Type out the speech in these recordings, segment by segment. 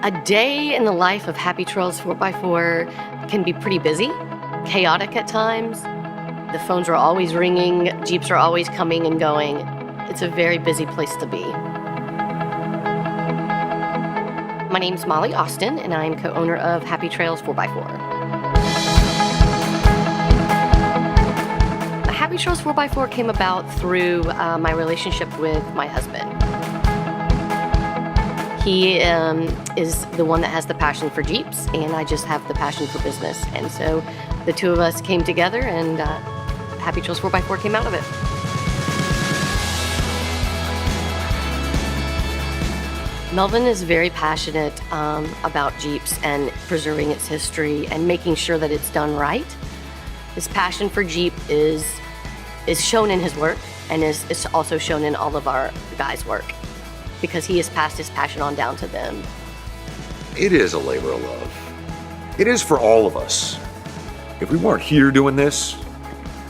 A day in the life of Happy Trails 4x4 can be pretty busy, chaotic at times. The phones are always ringing, Jeeps are always coming and going. It's a very busy place to be. My name's Molly Austin, and I'm co-owner of Happy Trails 4x4. Happy Trails 4x4 came about through my relationship with my husband. He is the one that has the passion for Jeeps, and I just have the passion for business. And so the two of us came together, and Happy Trails 4x4 came out of it. Melvin is very passionate about Jeeps and preserving its history and making sure that it's done right. His passion for Jeep is shown in his work, and is also shown in all of our guys' work, because he has passed his passion on down to them. It is a labor of love. It is for all of us. If we weren't here doing this,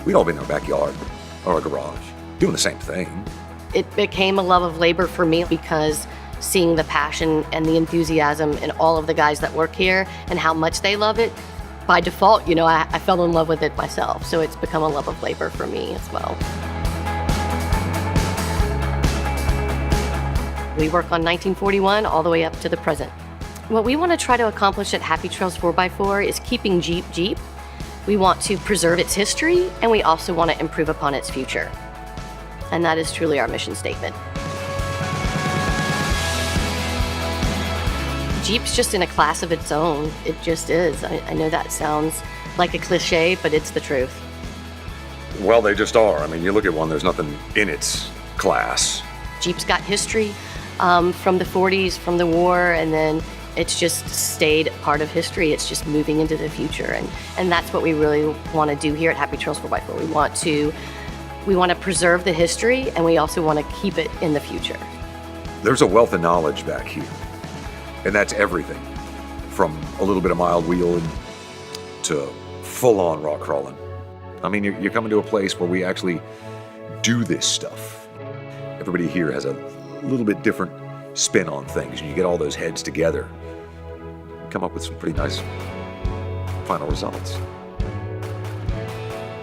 we'd all be in our backyard or our garage doing the same thing. It became a love of labor for me because seeing the passion and the enthusiasm in all of the guys that work here and how much they love it, by default, I fell in love with it myself. So it's become a love of labor for me as well. We work on 1941 all the way up to the present. What we want to try to accomplish at Happy Trails 4x4 is keeping Jeep Jeep. We want to preserve its history, and we also want to improve upon its future. And that is truly our mission statement. Jeep's just in a class of its own. It just is. I know that sounds like a cliche, but it's the truth. Well, they just are. I mean, you look at one, there's nothing in its class. Jeep's got history from the 40s, from the war, and then it's just stayed part of history. It's just moving into the future, and that's what we really want to do here at Happy Trails 4x4. We want to preserve the history, and we also want to keep it in the future. There's a wealth of knowledge back here, and that's everything from a little bit of mild wheeling to full-on rock crawling. I mean, you're coming to a place where we actually do this stuff. Everybody here has a little bit different spin on things, and you get all those heads together, come up with some pretty nice final results.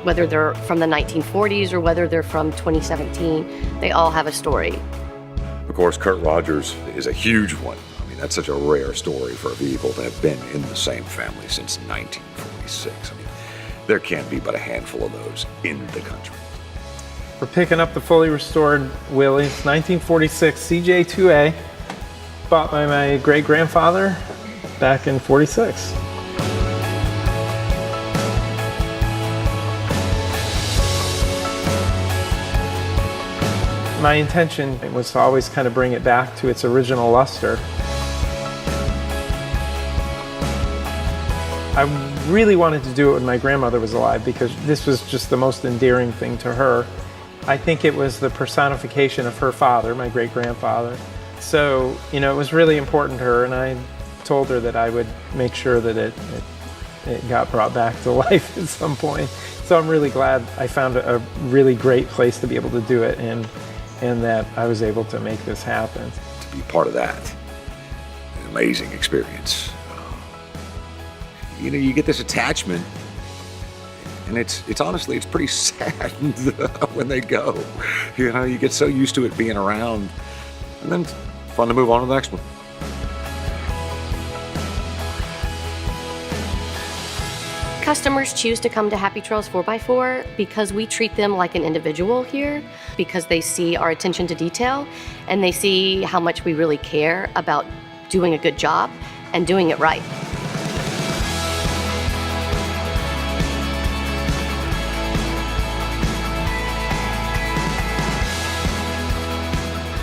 Whether they're from the 1940s or whether they're from 2017, they all have a story. Of course, Curt Rogers is a huge one. I mean, that's such a rare story for a vehicle to have been in the same family since 1946. I mean, there can't be but a handful of those in the country. We're picking up the fully restored Willys 1946 CJ2A, bought by my great-grandfather back in '46. My intention was to always kind of bring it back to its original luster. I really wanted to do it when my grandmother was alive because this was just the most endearing thing to her. I think it was the personification of her father, my great-grandfather. So, it was really important to her, and I told her that I would make sure that it got brought back to life at some point. So I'm really glad I found a really great place to be able to do it, and that I was able to make this happen. To be part of that, an amazing experience. You get this attachment, and it's honestly, it's pretty sad when they go. You get so used to it being around, and then it's fun to move on to the next one. Customers choose to come to Happy Trails 4x4 because we treat them like an individual here, because they see our attention to detail, and they see how much we really care about doing a good job and doing it right.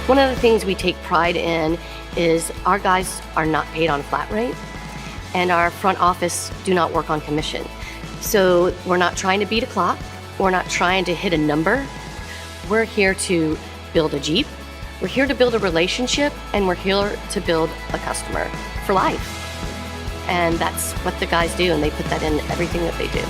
One of the things we take pride in is our guys are not paid on flat rate, and our front office do not work on commission. So we're not trying to beat a clock, we're not trying to hit a number. We're here to build a Jeep, we're here to build a relationship, and we're here to build a customer for life. And that's what the guys do, and they put that in everything that they do.